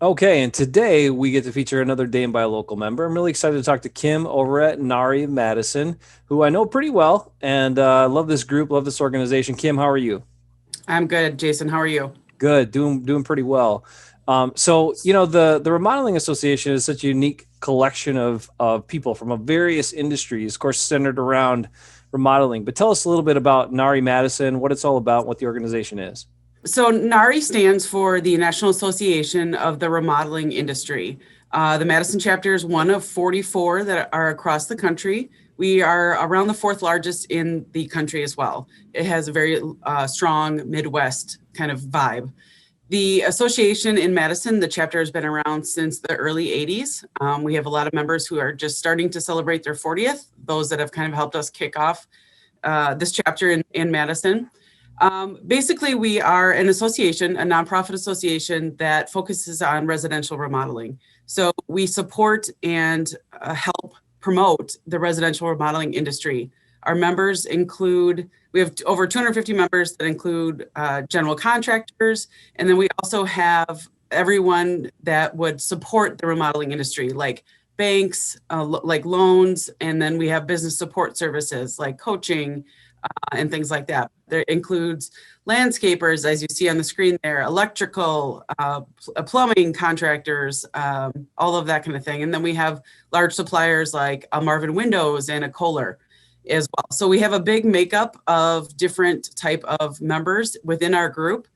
Okay, and today we get to feature another Dane by a local member. I'm really excited to talk to Kim over at NARI Madison, who I know pretty well, and love this group, love this organization. Kim, how are you? I'm good, Jason. How are you? Good, doing pretty well. The Remodeling Association is such a unique collection of people from various industries, of course, centered around remodeling. But tell us a little bit about NARI Madison, what it's all about, what the organization is. So, NARI stands for the National Association of the Remodeling Industry. The Madison chapter is one of 44 that are across the country. We are around the fourth largest in the country as well. It has a very strong Midwest kind of vibe. The association in Madison, the chapter has been around since the early 80s. We have a lot of members who are just starting to celebrate their 40th, those that have kind of helped us kick off this chapter in Madison. Basically, we are an association, a nonprofit association that focuses on residential remodeling. So we support and help promote the residential remodeling industry. Our members include, we have over 250 members that include general contractors, and then we also have everyone that would support the remodeling industry, like banks, like loans, and then we have business support services like coaching, and things like that. There includes landscapers, as you see on the screen there, electrical, plumbing contractors, all of that kind of thing. And then we have large suppliers like a Marvin Windows and a Kohler as well. So we have a big makeup of different type of members within our group.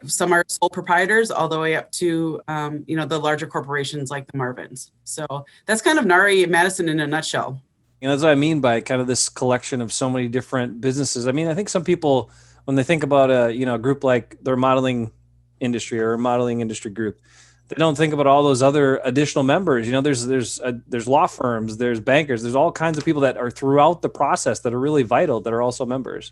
Some are sole proprietors all the way up to, the larger corporations like the Marvins. So that's kind of NARI Madison in a nutshell. That's what I mean by kind of this collection of so many different businesses. I mean, I think some people, when they think about a group like the remodeling industry or remodeling industry group, they don't think about all those other additional members. There's law firms, there's bankers, there's all kinds of people that are throughout the process that are really vital that are also members.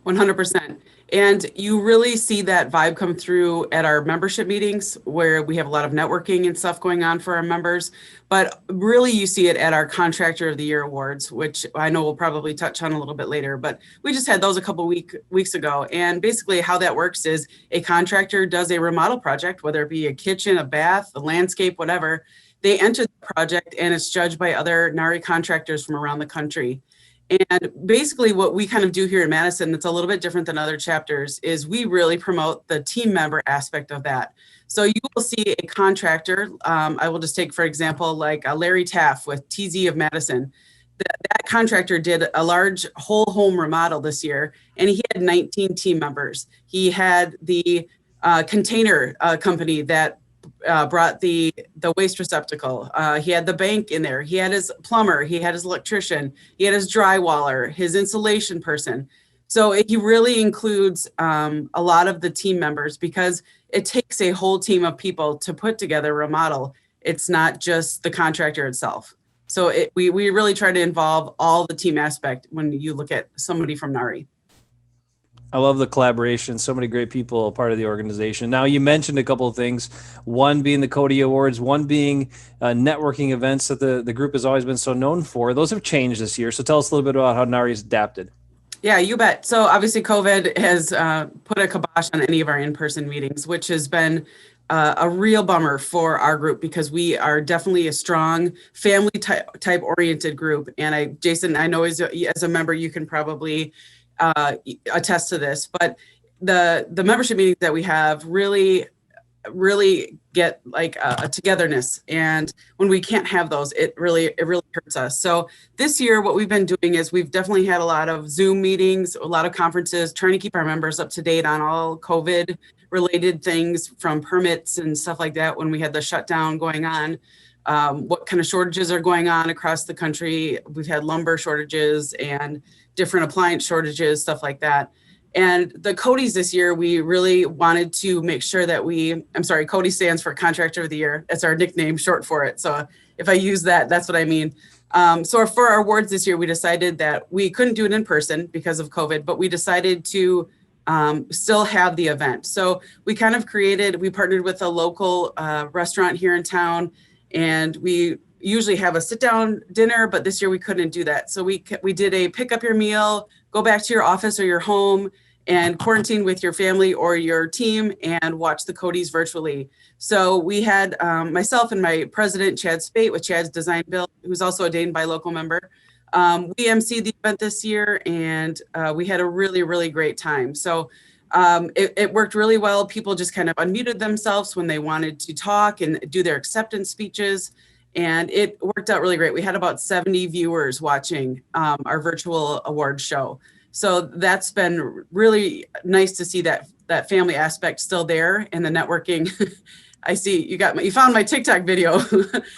100%. And you really see that vibe come through at our membership meetings where we have a lot of networking and stuff going on for our members. But really, you see it at our Contractor of the Year awards, which I know we'll probably touch on a little bit later. But we just had those a couple weeks ago. And basically, how that works is a contractor does a remodel project, whether it be a kitchen, a bath, a landscape, whatever. They enter the project and it's judged by other NARI contractors from around the country. And basically what we kind of do here in Madison that's a little bit different than other chapters is we really promote the team member aspect of that. So you will see a contractor, I will just take, for example, like Larry Taff with TZ of Madison. That contractor did a large whole home remodel this year, and he had 19 team members. He had the container company that brought the waste receptacle. He had the bank in there. He had his plumber. He had his electrician. He had his drywaller, his insulation person. So he really includes a lot of the team members because it takes a whole team of people to put together a remodel. It's not just the contractor itself. So we really try to involve all the team aspect when you look at somebody from NARI. I love the collaboration. So many great people part of the organization. Now, you mentioned a couple of things. One being the Cody Awards, one being networking events that the group has always been so known for. Those have changed this year. So tell us a little bit about how NARI's adapted. Yeah, you bet. So obviously COVID has put a kibosh on any of our in-person meetings, which has been a real bummer for our group because we are definitely a strong family type oriented group. And Jason, I know as a member, you can probably attest to this, but the membership meetings that we have really get like a togetherness, and when we can't have those, it really hurts us. So this year what we've been doing is we've definitely had a lot of Zoom meetings, a lot of conferences, trying to keep our members up to date on all COVID related things from permits and stuff like that when we had the shutdown going on. What kind of shortages are going on across the country. We've had lumber shortages and different appliance shortages, stuff like that. And the Cody's this year, we really wanted to make sure that Cody stands for Contractor of the Year. That's our nickname, short for it. So if I use that, that's what I mean. So for our awards this year, we decided that we couldn't do it in person because of COVID, but we decided to still have the event. So we partnered with a local restaurant here in town, and we usually have a sit down dinner, but this year we couldn't do that. So we did a pick up your meal, go back to your office or your home, and quarantine with your family or your team and watch the Cody's virtually. So we had myself and my president, Chad Spate, with Chad's Design Build, who's also a Dane Buy Local member. We emceed the event this year, and we had a really, really great time. So it worked really well. People just kind of unmuted themselves when they wanted to talk and do their acceptance speeches. And it worked out really great. We had about 70 viewers watching our virtual award show. So that's been really nice to see that family aspect still there, and the networking. I see you found my TikTok video.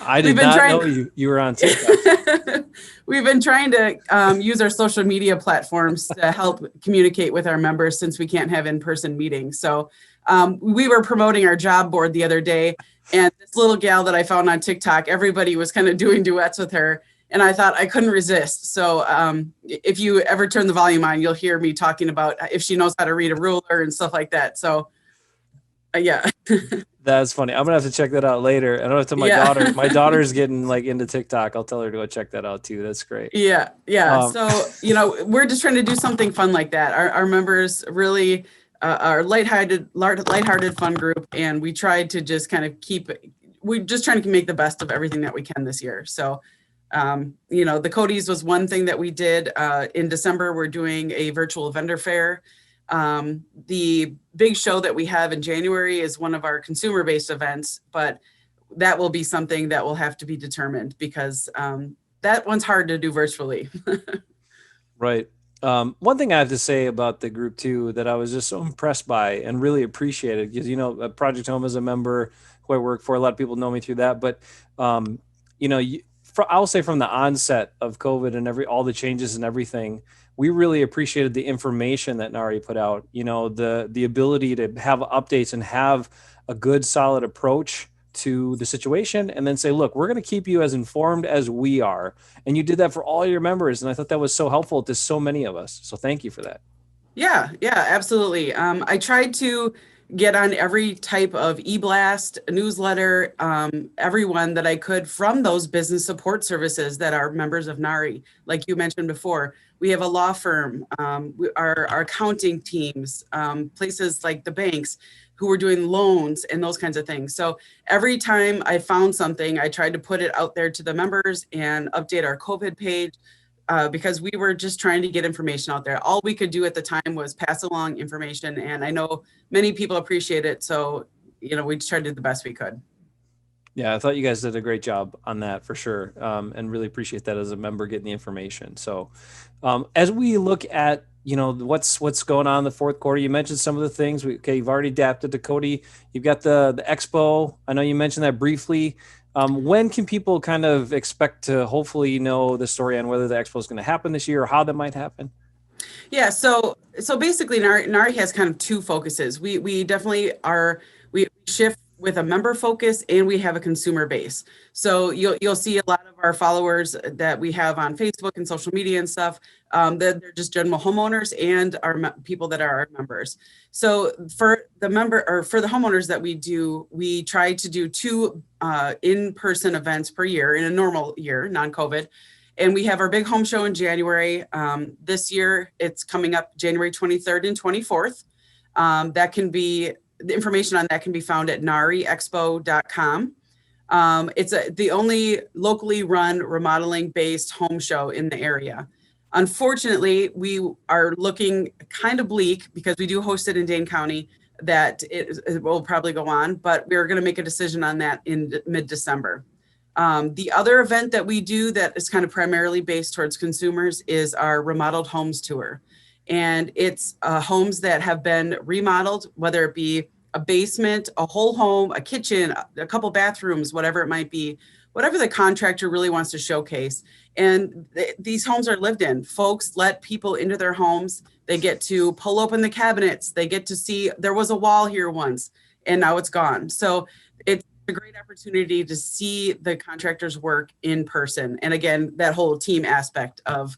I did not know you were on TikTok. We've been trying to use our social media platforms to help communicate with our members since we can't have in-person meetings. So we were promoting our job board the other day, and this little gal that I found on TikTok, everybody was kind of doing duets with her. And I thought I couldn't resist. So if you ever turn the volume on, you'll hear me talking about if she knows how to read a ruler and stuff like that. So yeah. That's funny. I'm gonna have to check that out later. I don't have to my daughter. My daughter's getting like into TikTok. I'll tell her to go check that out too. That's great. Yeah. So we're just trying to do something fun like that. Our members really are lighthearted fun group, and we tried to just kind of we're just trying to make the best of everything that we can this year. So the Cody's was one thing that we did. In December, we're doing a virtual vendor fair. The big show that we have in January is one of our consumer-based events, but that will be something that will have to be determined because that one's hard to do virtually. Right. One thing I have to say about the group too, that I was just so impressed by and really appreciated, because, Project Home is a member who I work for. A lot of people know me through that, but, I'll say from the onset of COVID and all the changes and everything, we really appreciated the information that NARI put out, the ability to have updates and have a good, solid approach to the situation, and then say, look, we're going to keep you as informed as we are. And you did that for all your members. And I thought that was so helpful to so many of us. So thank you for that. Yeah, absolutely. I tried to get on every type of e-blast, newsletter, everyone that I could from those business support services that are members of NARI. Like you mentioned before, we have a law firm, our accounting teams, places like the banks who were doing loans and those kinds of things. So every time I found something, I tried to put it out there to the members and update our COVID page. Because we were just trying to get information out there. All we could do at the time was pass along information, and I know many people appreciate it. So, we just tried to do the best we could. Yeah, I thought you guys did a great job on that for sure, and really appreciate that as a member getting the information. So, as we look at what's going on in the fourth quarter, you mentioned some of the things. You've already adapted to Cody. You've got the expo. I know you mentioned that briefly. When can people kind of expect to hopefully know the story on whether the expo is going to happen this year or how that might happen? Yeah, so basically NARI has kind of two focuses. We definitely we shift with a member focus, and we have a consumer base. So you'll see a lot of our followers that we have on Facebook and social media and stuff, they're just general homeowners and our people that are our members. So for the homeowners that we try to do 2 in-person events per year in a normal year, non-COVID. And we have our big home show in January. This year, it's coming up January 23rd and 24th. The information on that can be found at nariexpo.com. It's the only locally run remodeling-based home show in the area. Unfortunately, we are looking kind of bleak because we do host it in Dane County that it will probably go on, but we're going to make a decision on that in mid-December. The other event that we do that is kind of primarily based towards consumers is our Remodeled Homes Tour. And it's homes that have been remodeled, whether it be a basement, a whole home, a kitchen, a couple bathrooms, whatever it might be, whatever the contractor really wants to showcase. And these homes are lived in. Folks let people into their homes. They get to pull open the cabinets. They get to see there was a wall here once and now it's gone. So it's a great opportunity to see the contractor's work in person. And again, that whole team aspect of,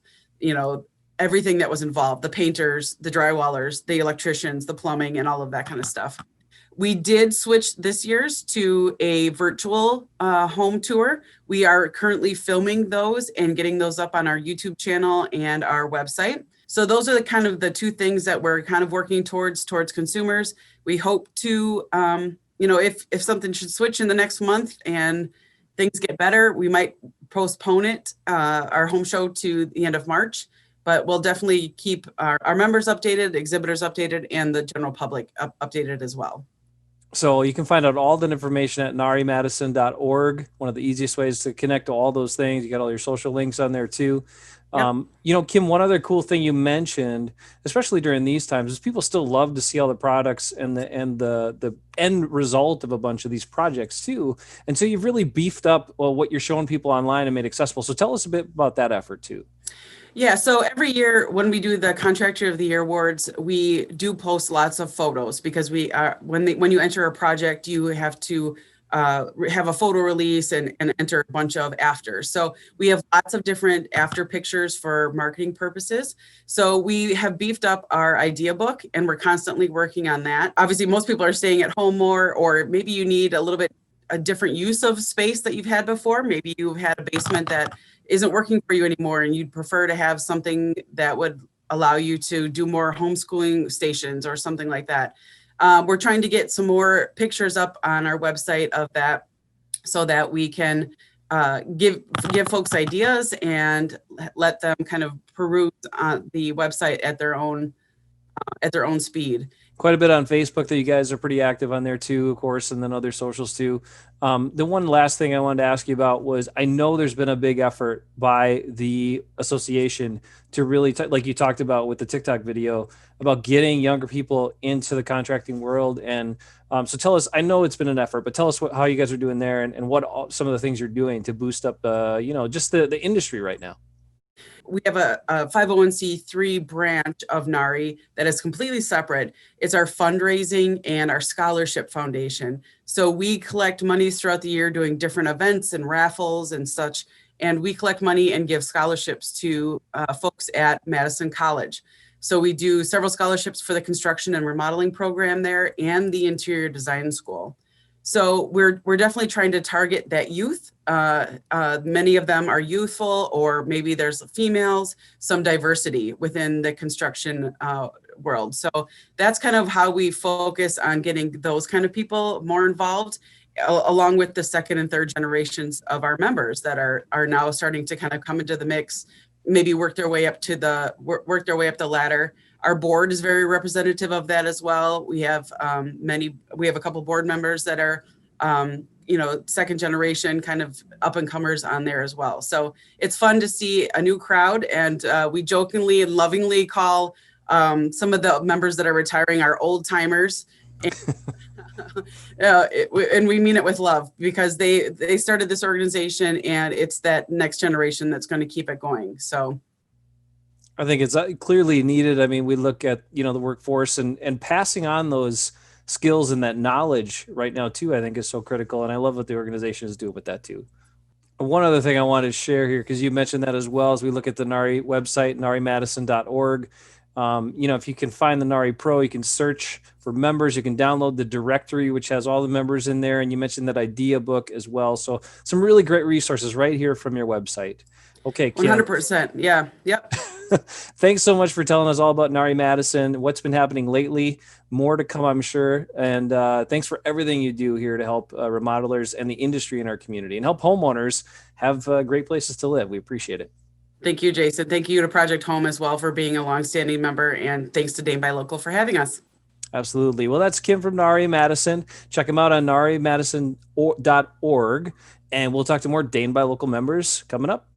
everything that was involved, the painters, the drywallers, the electricians, the plumbing, and all of that kind of stuff. We did switch this year's to a virtual home tour. We are currently filming those and getting those up on our YouTube channel and our website. So those are the kind of the two things that we're kind of working towards consumers. We hope to, if something should switch in the next month and things get better, we might postpone it, our home show to the end of March, but we'll definitely keep our members updated, exhibitors updated, and the general public updated as well. So you can find out all the information at narimadison.org. One of the easiest ways to connect to all those things. You got all your social links on there too. Yep. Kim, one other cool thing you mentioned, especially during these times, is people still love to see all the products and the end result of a bunch of these projects too. And so you've really beefed up what you're showing people online and made accessible. So tell us a bit about that effort too. Yeah, so every year when we do the Contractor of the Year awards, we do post lots of photos because we are when you enter a project, you have to have a photo release and enter a bunch of afters. So we have lots of different after pictures for marketing purposes. So we have beefed up our idea book and we're constantly working on that. Obviously, most people are staying at home more, or maybe you need a little bit a different use of space that you've had before. Maybe you've had a basement that isn't working for you anymore and you'd prefer to have something that would allow you to do more homeschooling stations or something like that. We're trying to get some more pictures up on our website of that so that we can give folks ideas and let them kind of peruse on the website at their own speed. Quite a bit on Facebook that you guys are pretty active on there too, of course, and then other socials too. The one last thing I wanted to ask you about was, I know there's been a big effort by the association to really, like you talked about with the TikTok video, about getting younger people into the contracting world. And so tell us, I know it's been an effort, but tell us how you guys are doing there and what some of the things you're doing to boost up, just the industry right now. We have a 501c3 branch of NARI that is completely separate. It's our fundraising and our scholarship foundation. So we collect monies throughout the year doing different events and raffles and such. And we collect money and give scholarships to folks at Madison College. So we do several scholarships for the construction and remodeling program there and the interior design school. So we're definitely trying to target that youth. Many of them are youthful, or maybe there's females, some diversity within the construction world. So that's kind of how we focus on getting those kind of people more involved, along with the second and third generations of our members that are now starting to kind of come into the mix, maybe work their way up the ladder. Our board is very representative of that as well. We have a couple board members that are, second generation kind of up and comers on there as well. So it's fun to see a new crowd. And we jokingly and lovingly call some of the members that are retiring our old timers. And we mean it with love, because they started this organization and it's that next generation that's going to keep it going. So I think it's clearly needed. I mean, we look at, the workforce and passing on those skills and that knowledge right now too, I think is so critical. And I love what the organization is doing with that too. One other thing I wanted to share here, because you mentioned that as well, as we look at the NARI website, narimadison.org. If you can find the NARI Pro, you can search for members. You can download the directory, which has all the members in there. And you mentioned that idea book as well. So some really great resources right here from your website. Okay, Kim. 100%. Yeah. Yep. Thanks so much for telling us all about NARI Madison, what's been happening lately, more to come, I'm sure. And thanks for everything you do here to help remodelers and the industry in our community and help homeowners have great places to live. We appreciate it. Thank you, Jason. Thank you to Project Home as well for being a longstanding member. And thanks to Dane by Local for having us. Absolutely. Well, that's Kim from NARI Madison. Check them out on narimadison.org. And we'll talk to more Dane by Local members coming up.